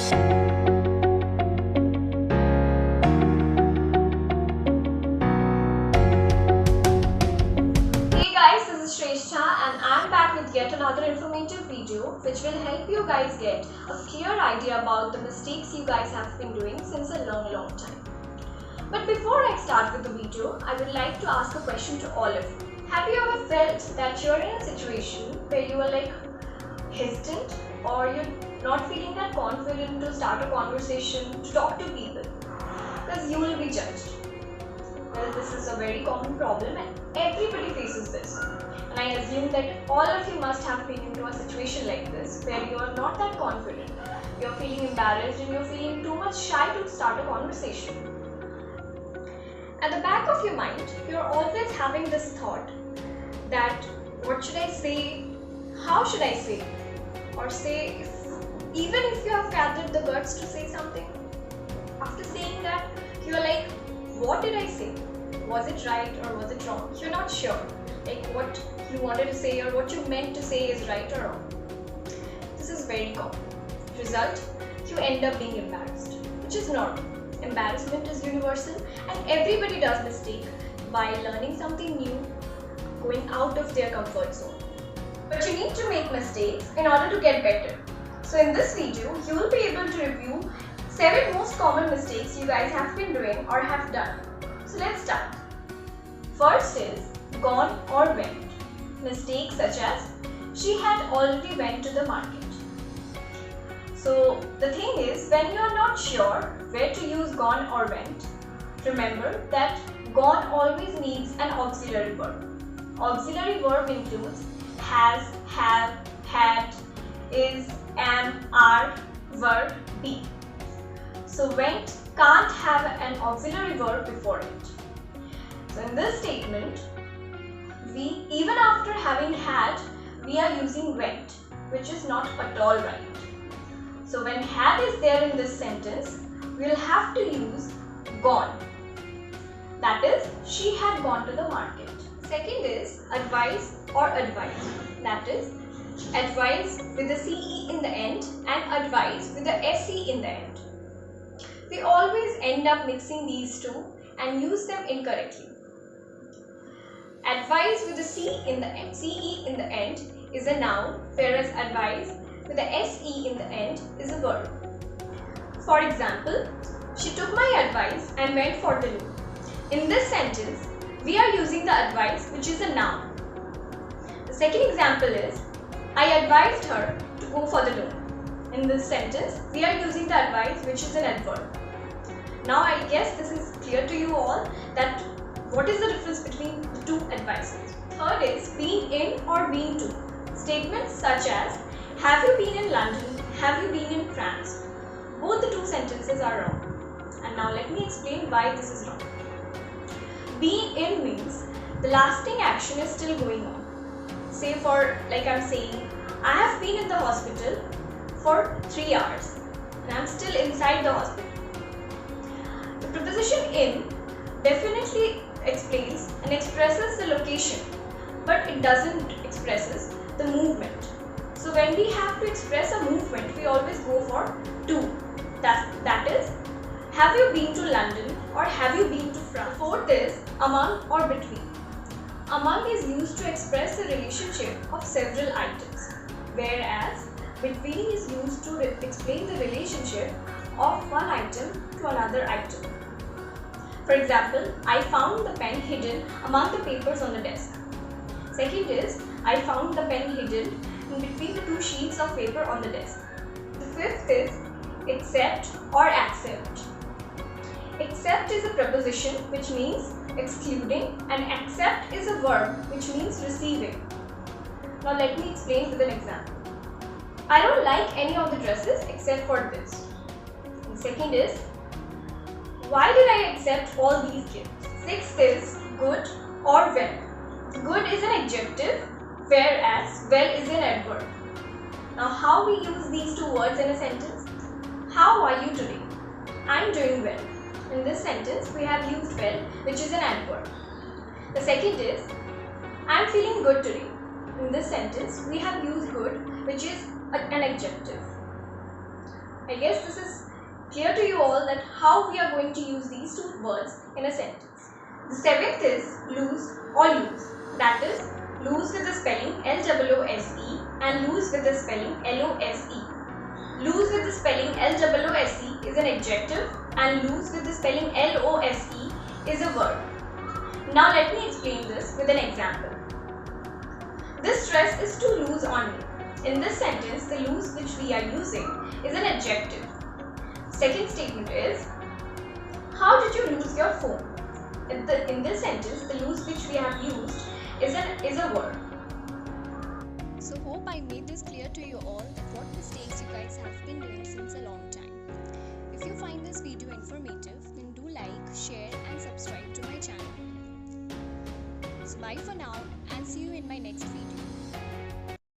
Hey guys, this is Shrestha and I'm back with yet another informative video which will help you guys get a clear idea about the mistakes you guys have been doing since a long time. But before I start with the video, I would like to ask a question to all of you. Have you ever felt that you're in a situation where you are hesitant or you're not feeling that confident to start a conversation, to talk to people because you will be judged? Well, this is a very common problem and everybody faces this. And I assume that all of you must have been into a situation like this where you are not that confident, you're feeling embarrassed and you're feeling too much shy to start a conversation. At the back of your mind, you're always having this thought that what should I say, how should I say, or say even if you have gathered the guts to say something, after saying that you're like, what did I say? Was it right or was it wrong? You're not sure what you wanted to say or what you meant to say is right or wrong. This is very common. Result, you end up being embarrassed, which is normal. Embarrassment is universal and everybody does mistake while learning something new, going out of their comfort zone. But you need to make mistakes in order to get better. So in this video, you will be able to review 7 most common mistakes you guys have been doing or have done. So let's start. First is gone or went. Mistakes such as she had already went to the market. So the thing is, when you are not sure where to use gone or went, remember that gone always needs an auxiliary verb. Auxiliary verb includes has, have, had, is, am, are, verb, be. So went can't have an auxiliary verb before it. So in this statement, we even after having had, we are using went, which is not at all right. So when had is there in this sentence, we'll have to use gone. That is, she had gone to the market. Second is advise or advise. That is, advise with the CE in the end and advise with the SE in the end. We always end up mixing these two and use them incorrectly. Advise with the CE in the end is a noun, whereas advise with the SE in the end is a verb. For example, she took my advice and went for the loan. In this sentence, we are using the advice, which is a noun. The second example is, I advised her to go for the loan. In this sentence, we are using the advice, which is an adverb. Now I guess this is clear to you all that what is the difference between the two advices. Third is been in or been to. Statements such as, have you been in London? Have you been in France? Both the two sentences are wrong. And now let me explain why this is wrong. Being in means the lasting action is still going on. Say for, like I'm saying, I have been in the hospital for 3 hours and I'm still inside the hospital. The preposition in definitely explains and expresses the location, but it doesn't expresses the movement. So when we have to express a movement, we always go for to. That is, have you been to London or have you been to France? Fourth is among or between. Among is used to express the relationship of several items, whereas between is used to explain the relationship of one item to another item. For example, I found the pen hidden among the papers on the desk. Second is, I found the pen hidden in between the 2 sheets of paper on the desk. The fifth is except or accept. Except is a preposition which means excluding and accept is a verb which means receiving. Now let me explain with an example. I don't like any of the dresses except for this. And second is, why did I accept all these gifts? Sixth is good or well. Good is an adjective, whereas well is an adverb. Now how we use these two words in a sentence? How are you today? I'm doing well. In this sentence, we have used well, which is an adverb. The second is, I'm feeling good today. In this sentence, we have used good, which is an adjective. I guess this is clear to you all that how we are going to use these two words in a sentence. The seventh is loose or loose. That is loose with the spelling L-O-O-S-E and loose with the spelling L-O-S-E. Loose with the spelling L-O-O-S-E is an adjective and loose with the spelling L-O-S-E is a verb. Now let me explain this with an example. This dress is too loose on me. In this sentence, the loose which we are using is an adjective. Second statement is, how did you lose your phone? In this sentence, the loose which we have used is a verb. So hope I made this clear to you all that what mistakes you guys have been doing since a long time. If you find this video informative, then do like, share and subscribe to my channel. So bye for now and see you in my next video.